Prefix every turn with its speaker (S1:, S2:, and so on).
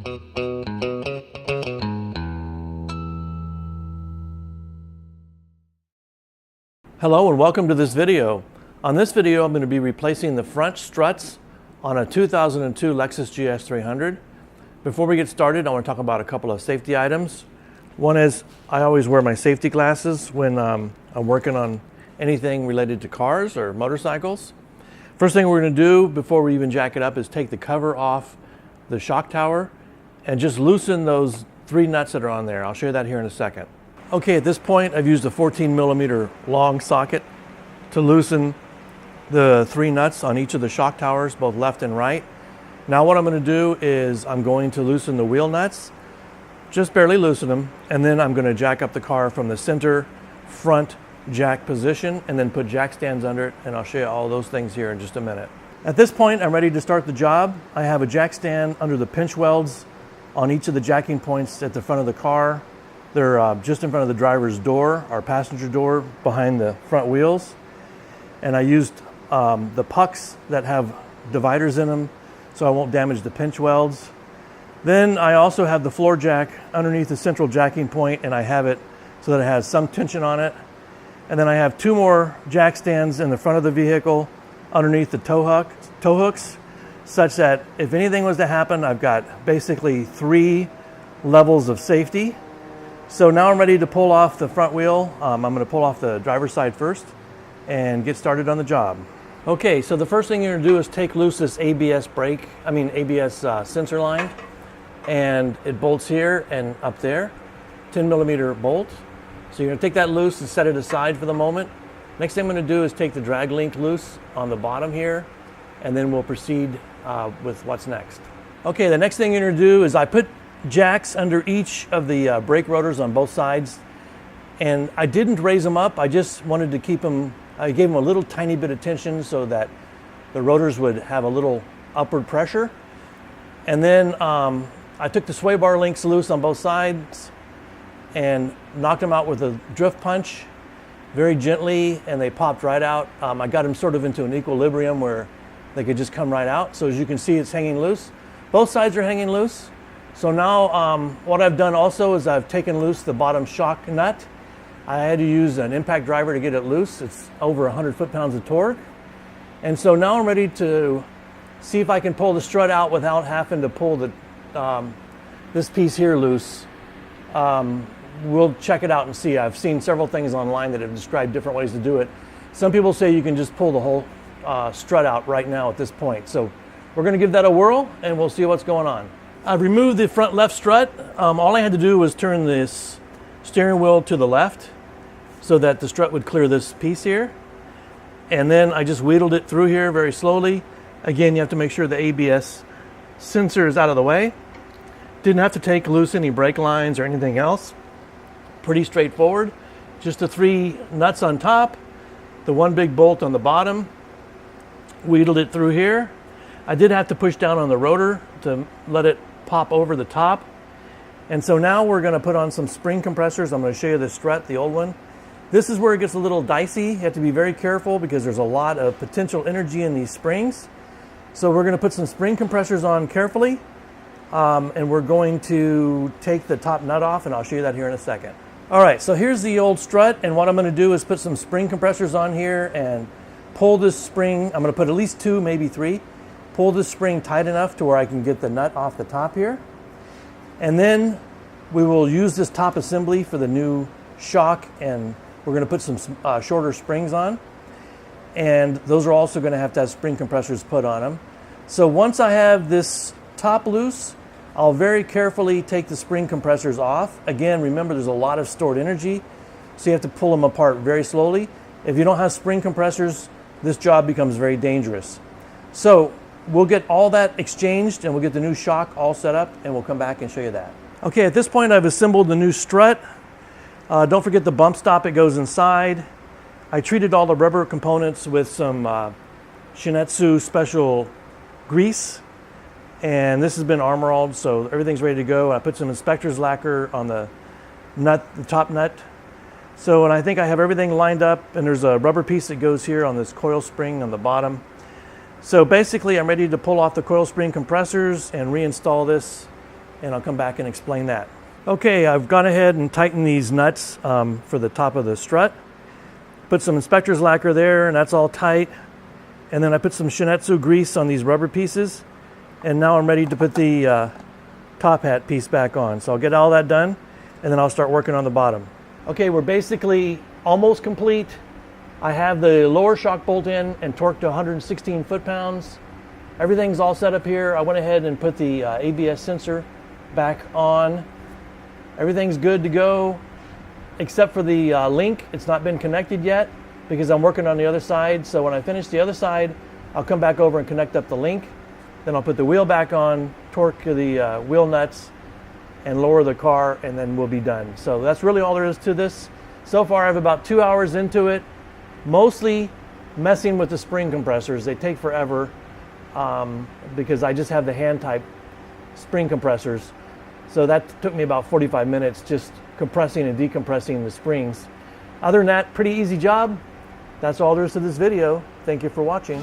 S1: Hello and welcome to this video. On this video I'm going to be replacing the front struts on a 2002 Lexus GS 300. Before we get started, I want to talk about a couple of safety items. One is I always wear my safety glasses when I'm working on anything related to cars or motorcycles. First thing we're going to do before we even jack it up is take the cover off the shock tower and just loosen those 3 nuts that are on there. I'll show you that here in a second. Okay, at this point I've used a 14mm long socket to loosen the 3 nuts on each of the shock towers, both left and right. Now what I'm going to do is I'm going to loosen the wheel nuts, just barely loosen them, and then I'm going to jack up the car from the center front jack position and then put jack stands under it, and I'll show you all those things here in just a minute. At this point I'm ready to start the job. I have a jack stand under the pinch welds on each of the jacking points at the front of the car. They're just in front of the driver's door, our passenger door, behind the front wheels. And I used the pucks that have dividers in them so I won't damage the pinch welds. Then I also have the floor jack underneath the central jacking point, and I have it so that it has some tension on it. And then I have 2 more jack stands in the front of the vehicle underneath the tow hooks, such that if anything was to happen, I've got basically 3 levels of safety. So now I'm ready to pull off the front wheel. I'm going to pull off the driver's side first and get started on the job. Okay, so the first thing you're going to do is take loose this ABS sensor line, and it bolts here and up there, 10mm bolt. So you're going to take that loose and set it aside for the moment. Next thing I'm going to do is take the drag link loose on the bottom here, and then we'll proceed with what's next. Okay, the next thing you're going to do is I put jacks under each of the brake rotors on both sides, and I didn't raise them up. I just wanted to keep them, I gave them a little tiny bit of tension so that the rotors would have a little upward pressure. And then I took the sway bar links loose on both sides and knocked them out with a drift punch very gently, and they popped right out. I got them sort of into an equilibrium where they could just come right out. So as you can see, it's hanging loose. Both sides are hanging loose. So now what I've done also is I've taken loose the bottom shock nut. I had to use an impact driver to get it loose. It's over 100 foot-pounds of torque. And so now I'm ready to see if I can pull the strut out without having to pull this piece here loose. We'll check it out and see. I've seen several things online that have described different ways to do it. Some people say you can just pull the whole strut out right now at this point. So we're going to give that a whirl and we'll see what's going on. I've removed the front left strut. All I had to do was turn this steering wheel to the left so that the strut would clear this piece here. And then I just wheedled it through here very slowly. Again, you have to make sure the ABS sensor is out of the way. Didn't have to take loose any brake lines or anything else. Pretty straightforward. Just the 3 nuts on top, the 1 big bolt on the bottom. Wheedled it through here. I did have to push down on the rotor to let it pop over the top. And so now we're going to put on some spring compressors. I'm going to show you the strut, the old one. This is where it gets a little dicey. You have to be very careful because there's a lot of potential energy in these springs. So we're going to put some spring compressors on carefully, and we're going to take the top nut off, and I'll show you that here in a second. All right, so here's the old strut, and what I'm going to do is put some spring compressors on here and pull this spring. I'm going to put at least 2, maybe 3. Pull this spring tight enough to where I can get the nut off the top here. And then we will use this top assembly for the new shock, and we're going to put some shorter springs on. And those are also going to have spring compressors put on them. So once I have this top loose, I'll very carefully take the spring compressors off. Again, remember there's a lot of stored energy, so you have to pull them apart very slowly. If you don't have spring compressors, this job becomes very dangerous. So we'll get all that exchanged and we'll get the new shock all set up, and we'll come back and show you that. Okay, at this point I've assembled the new strut. Don't forget the bump stop, it goes inside. I treated all the rubber components with some Shin-Etsu special grease, and this has been armor-alled, so everything's ready to go. I put some inspector's lacquer on the nut, the top nut. So, and I think I have everything lined up, and there's a rubber piece that goes here on this coil spring on the bottom. So basically I'm ready to pull off the coil spring compressors and reinstall this and I'll come back and explain that. Okay, I've gone ahead and tightened these nuts for the top of the strut. Put some inspector's lacquer there, and that's all tight. And then I put some Shin-Etsu grease on these rubber pieces, and now I'm ready to put the top hat piece back on. So I'll get all that done, and then I'll start working on the bottom. Okay, we're basically almost complete. I have the lower shock bolt in and torqued to 116 foot-pounds. Everything's all set up here. I went ahead and put the ABS sensor back on. Everything's good to go, except for the link. It's not been connected yet because I'm working on the other side. So when I finish the other side, I'll come back over and connect up the link. Then I'll put the wheel back on, torque the wheel nuts, and lower the car, and then we'll be done. So that's really all there is to this. So far, I have about 2 hours into it, mostly messing with the spring compressors. They take forever because I just have the hand type spring compressors. So that took me about 45 minutes just compressing and decompressing the springs. Other than that, pretty easy job. That's all there is to this video. Thank you for watching.